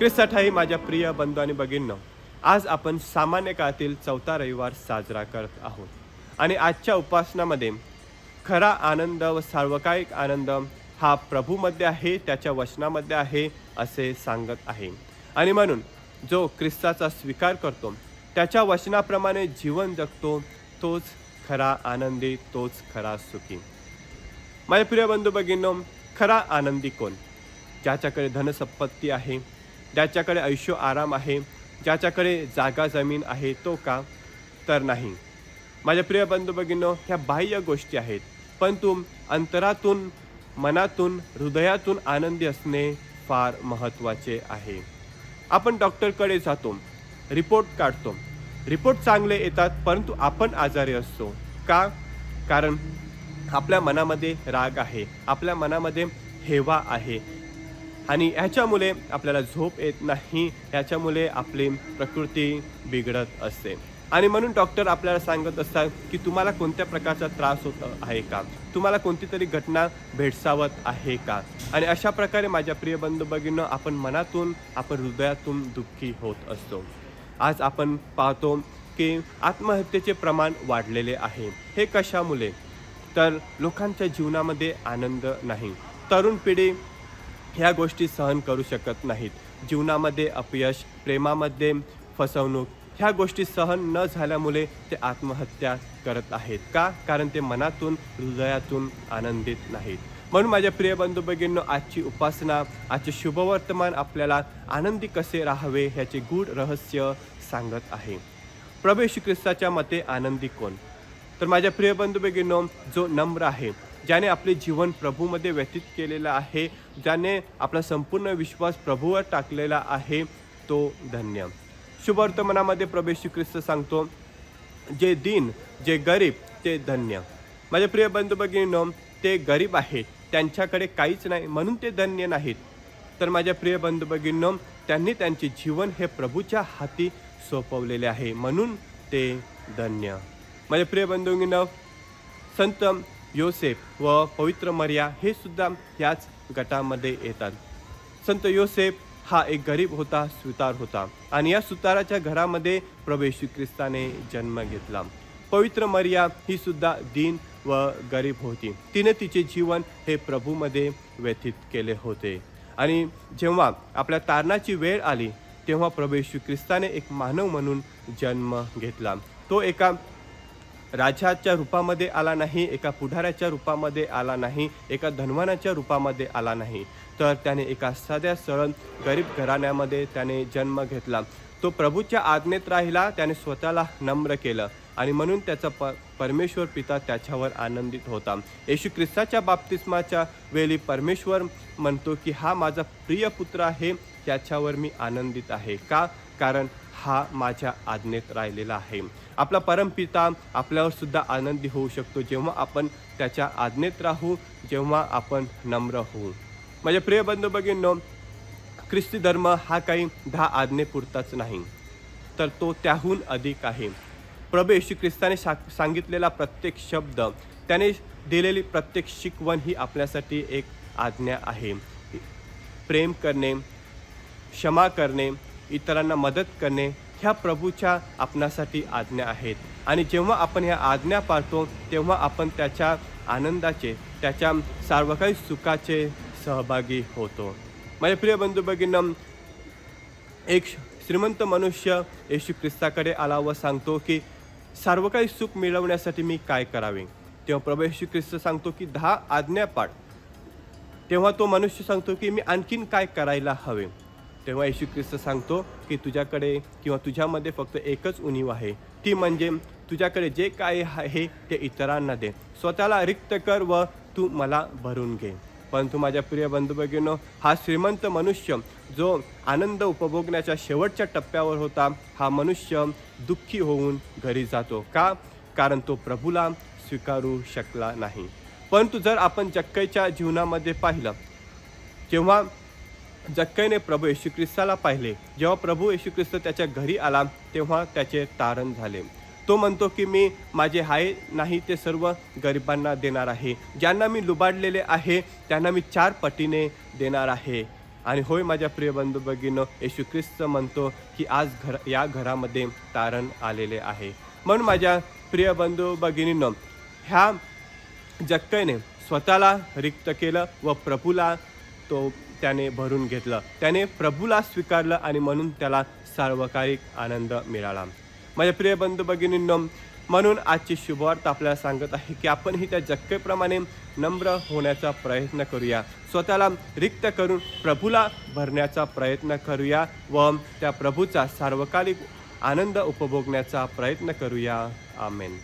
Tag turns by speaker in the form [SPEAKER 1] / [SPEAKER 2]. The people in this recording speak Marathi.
[SPEAKER 1] ख्रिस्ताठाई माझ्या प्रिय बंधू आणि भगिनींनो, आज आपण सामान्य काळातील चौथा रविवार साजरा करत आहोत. आणि आजच्या उपासनामध्ये खरा आनंद व सार्वकालिक आनंद हा प्रभूमध्ये आहे, त्याच्या वचनामध्ये आहे असे सांगत आहे. आणि म्हणून जो ख्रिस्ताचा स्वीकार करतो, त्याच्या वचनाप्रमाणे जीवन जगतो, तोच खरा आनंदी, तोच खरा सुखी. माझे प्रिय बंधू भगिनींनो, खरा आनंदी कोण? ज्याच्याकडे धनसंपत्ती आहे, ज्याच्याकडे ऐशो आराम आहे, ज्याच्याकडे जागा जमीन आहे, तो का? तर नाही. माझ्या प्रिय बंधू भगिनींनो, ह्या बाह्य गोष्टी आहेत, परंतु अंतरातून, मनातून, हृदयातून आनंदी असणे फार महत्त्वाचे आहे. आपण डॉक्टरकडे जातो, रिपोर्ट काढतो, रिपोर्ट चांगले येतात, परंतु आपण आजारी असतो. का? कारण आपल्या मनामध्ये राग आहे, आपल्या मनामध्ये हेवा आहे, आणि ह्याच्यामुळे आपल्याला झोप येत नाही, ह्याच्यामुळे आपली प्रकृती बिघडत असते. आणि म्हणून डॉक्टर आपल्याला सांगत असतात की तुम्हाला कोणत्या प्रकारचा त्रास होत आहे का, तुम्हाला कोणती तरी घटना भेडसावत आहे का. आणि अशा प्रकारे माझ्या प्रिय बंधू भगिनींनो, आपण मनातून, आपण हृदयातून दुःखी होत असतो. आज आपण पाहतो की आत्महत्येचे प्रमाण वाढलेले आहे. हे कशामुळे? तर लोकांच्या जीवनामध्ये आनंद नाही. तरुण पिढी ह्या गोष्टी सहन करू शकत नाहीत. जीवनामध्ये अपयश, प्रेमामध्ये फसवणूक, ह्या गोष्टी सहन न झाल्यामुळे ते आत्महत्या करत आहेत. का? कारण ते मनातून, हृदयातून आनंदित नाहीत. म्हणून माझ्या प्रिय बंधू भगिनींनो, आजची उपासना, आजचे शुभवर्तमान आपल्याला आनंदी कसे राहावे ह्याचे गूढ रहस्य सांगत आहे. प्रभू येशू ख्रिस्ताच्या मते आनंदी कोण? तर माझ्या प्रिय बंधू भगिनींनो, जो नम्र आहे, ज्याने आपले जीवन प्रभूमध्ये व्यतीत केलेलं आहे, ज्याने आपला संपूर्ण विश्वास प्रभूवर टाकलेला आहे, तो धन्य. शुभवर्तमानामध्ये प्रभू येशू ख्रिस्त सांगतो, जे दीन, जे गरीब, ते धन्य. माझे प्रिय बंधू भगिनींनो, ते गरीब आहेत, त्यांच्याकडे काहीच नाही म्हणून ते धन्य नाहीत. तर माझ्या प्रिय बंधू भगिनींनो, त्यांनी त्यांचे जीवन हे प्रभूच्या हाती सोपवलेले आहे, म्हणून ते धन्य. माझे प्रिय बंधू भगिनींनो, संत योसेफ व पवित्र मरिया हे सुद्धा याच गटामध्ये येतात. संत योसेफ हा एक गरीब होता, सुतार होता, आणि या सुताराच्या घरामध्ये प्रभू येशू ख्रिस्ताने जन्म घेतला. पवित्र मरिया ही सुद्धा दीन व गरीब होती. तिने तिचे जीवन हे प्रभूमध्ये व्यतीत केले होते. आणि जेव्हा आपल्या तारणाची वेळ आली, तेव्हा प्रभू येशू ख्रिस्ताने एक मानव म्हणून जन्म घेतला. तो एका राजाच्या रूपामध्ये आला नाही, एका पुढाऱ्याच्या रूपामध्ये आला नाही, एका धनवानाच्या रूपामध्ये आला नाही, तर त्याने एका साध्या सरळ गरीब घराण्यामध्ये त्याने जन्म घेतला. तो प्रभूच्या आज्ञेत राहिला, त्याने स्वतःला नम्र केलं, आणि म्हणून त्याचा परमेश्वर पिता त्याच्यावर आनंदित होता. येशू ख्रिस्ताच्या बाप्तिस्माच्या वेळी परमेश्वर म्हणतो की हा माझा प्रिय पुत्र आहे, त्याच्यावर मी आनंदित आहे. का? कारण हा माझ्या आज्ञेत राहिलेला आहे. आपला परमपिता आपल्यावर सुद्धा आनंदी होऊ शकतो जेव्हा आपण त्याच्या आज्ञेत राहू, जेव्हा आपण नम्र होऊ. माझे प्रिय बंधू भगिनींनो, ख्रिस्ती धर्म हा काही 10 आज्ञेपुरताच नाही, तर तो त्याहून अधिक आहे. प्रभू येशू ख्रिस्ताने सांगितलेला प्रत्येक शब्द, त्याने दिलेली प्रत्येक शिकवण ही आपल्यासाठी एक आज्ञा आहे. प्रेम करणे, क्षमा करणे, इतरांना मदत करणे, ह्या प्रभूच्या आपणासाठी आज्ञा आहेत. आणि जेव्हा आपण ह्या आज्ञा पाळतो, तेव्हा आपण त्याच्या आनंदाचे, त्याच्या सार्वकालिक सुखाचे सहभागी होतो. माझे प्रिय बंधू भगिनींनो, एक श्रीमंत मनुष्य येशू ख्रिस्ताकडे आला व सांगतो की सार्वकालिक सुख मिळवण्यासाठी मी काय करावे? तेव्हा प्रभू येशू ख्रिस्त सांगतो की 10 आज्ञा पाळ. तेव्हा तो मनुष्य सांगतो की मी आणखीन काय करायला हवे? तेव्हा येशू ख्रिस्त सांगतो की तुझ्याकडे किंवा तुझ्यामध्ये फक्त एकच उणीव आहे, ती म्हणजे तुझ्याकडे जे काय आहे ते इतरांना दे, स्वतःला रिक्त कर व तू मला भरून घे. परंतु माझ्या प्रिय बंधू भगिनींनो, हा श्रीमंत मनुष्य जो आनंद उपभोगण्याच्या शेवटच्या टप्प्यावर होता, हा मनुष्य दुःखी होऊन घरी जातो. का? कारण तो प्रभूला स्वीकारू शकला नाही. परंतु जर आपण जक्कईच्या जीवनामध्ये पाहिलं, जेव्हा जक्कईने प्रभू येशू ख्रिस्ताला पाहिले, जेव्हा प्रभू येशू ख्रिस्त त्याच्या घरी आला, तेव्हा त्याचे तारण झाले. तो म्हणतो की मी माझे आहे नाही ते सर्व गरिबांना देणार आहे, ज्यांना मी लुबाडलेले आहे त्यांना मी 4 पटीने देणार आहे. आणि होय माझ्या प्रिय बंधू भगिनींनो, येशू ख्रिस्त म्हणतो की आज या घरामध्ये तारण आलेले आहे. म्हणून माझ्या प्रिय बंधू भगिनींनो, ह्या जक्कईने स्वतःला रिक्त केलं व प्रभूला त्याने भरून घेतलं. त्याने प्रभूला स्वीकारलं आणि म्हणून त्याला सार्वकालिक आनंद मिळाला. माझ्या प्रिय बंधू भगिनींनो, म्हणून आजची शुभवार्ता आपल्याला सांगत आहे की आपणही त्या जक्कईप्रमाणे नम्र होण्याचा प्रयत्न करूया. स्वतःला रिक्त करून प्रभूला भरण्याचा प्रयत्न करूया व त्या प्रभूचा सार्वकालिक आनंद उपभोगण्याचा प्रयत्न करूया. आमेन.